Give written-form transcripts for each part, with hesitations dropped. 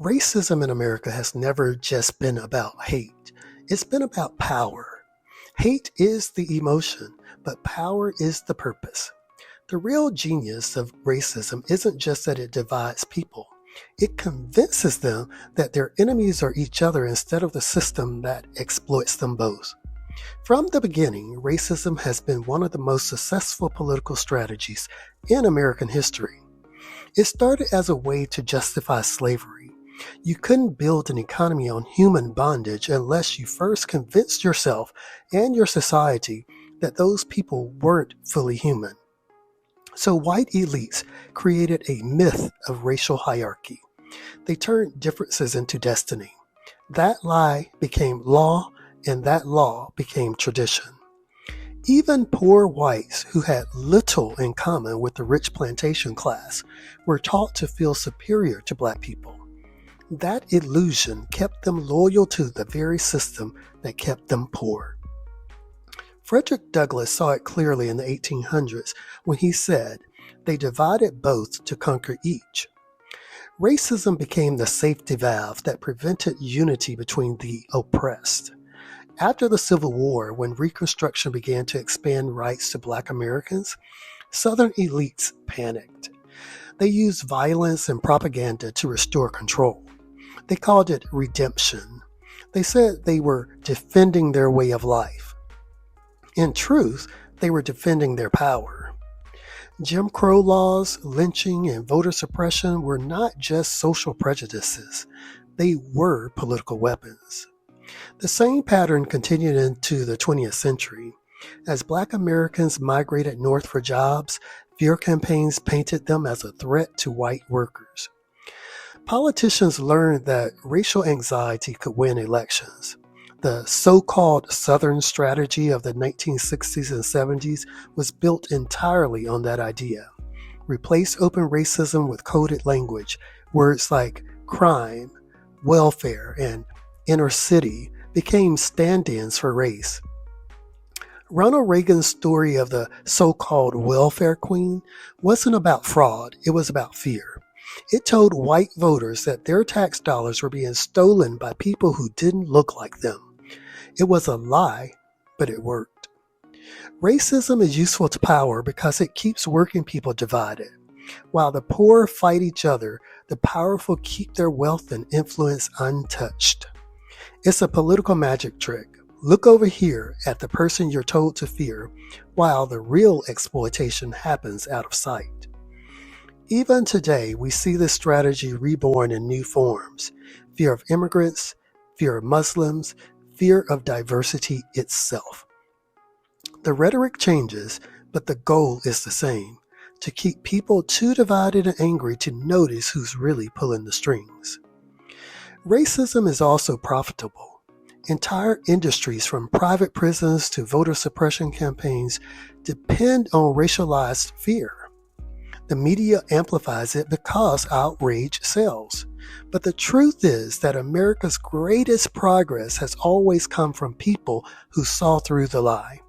Racism in America has never just been about hate. It's been about power. Hate is the emotion, but power is the purpose. The real genius of racism isn't just that it divides people. It convinces them that their enemies are each other instead of the system that exploits them both. From the beginning, racism has been one of the most successful political strategies in American history. It started as a way to justify slavery. You couldn't build an economy on human bondage unless you first convinced yourself and your society that those people weren't fully human. So white elites created a myth of racial hierarchy. They turned differences into destiny. That lie became law, and that law became tradition. Even poor whites who had little in common with the rich plantation class were taught to feel superior to black people. That illusion kept them loyal to the very system that kept them poor. Frederick Douglass saw it clearly in the 1800s when he said, "They divided both to conquer each." Racism became the safety valve that prevented unity between the oppressed. After the Civil War, when Reconstruction began to expand rights to Black Americans, Southern elites panicked. They used violence and propaganda to restore control. They called it redemption. They said they were defending their way of life. In truth, they were defending their power. Jim Crow laws, lynching, and voter suppression were not just social prejudices. They were political weapons. The same pattern continued into the 20th century. As Black Americans migrated north for jobs, fear campaigns painted them as a threat to white workers. Politicians learned that racial anxiety could win elections. The so-called Southern strategy of the 1960s and 70s was built entirely on that idea. Replace open racism with coded language. Words like crime, welfare, and inner city became stand-ins for race. Ronald Reagan's story of the so-called welfare queen wasn't about fraud, it was about fear. It told white voters that their tax dollars were being stolen by people who didn't look like them. It was a lie, but it worked. Racism is useful to power because it keeps working people divided. While the poor fight each other, the powerful keep their wealth and influence untouched. It's a political magic trick. Look over here at the person you're told to fear, while the real exploitation happens out of sight. Even today, we see this strategy reborn in new forms. Fear of immigrants, fear of Muslims, fear of diversity itself. The rhetoric changes, but the goal is the same, to keep people too divided and angry to notice who's really pulling the strings. Racism is also profitable. Entire industries, from private prisons to voter suppression campaigns, depend on racialized fear. The media amplifies it because outrage sells. But the truth is that America's greatest progress has always come from people who saw through the lie.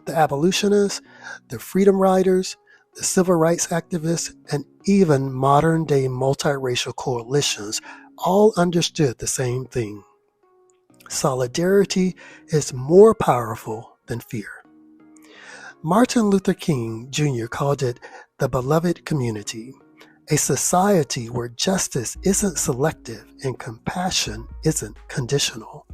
The abolitionists, the freedom riders, the civil rights activists, and even modern-day multiracial coalitions all understood the same thing. Solidarity is more powerful than fear. Martin Luther King Jr. called it the beloved community, a society where justice isn't selective and compassion isn't conditional.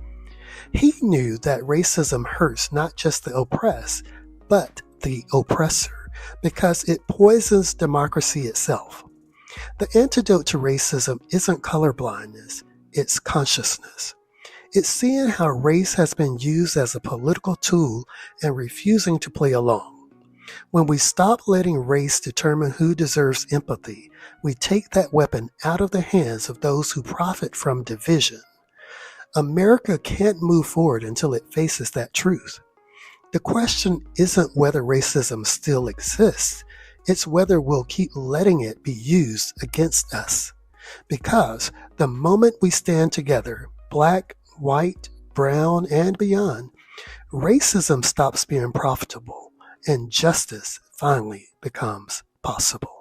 He knew that racism hurts not just the oppressed, but the oppressor, because it poisons democracy itself. The antidote to racism isn't colorblindness, it's consciousness. It's seeing how race has been used as a political tool and refusing to play along. When we stop letting race determine who deserves empathy, we take that weapon out of the hands of those who profit from division. America can't move forward until it faces that truth. The question isn't whether racism still exists, it's whether we'll keep letting it be used against us. Because the moment we stand together, black, white, brown, and beyond, racism stops being profitable and justice finally becomes possible.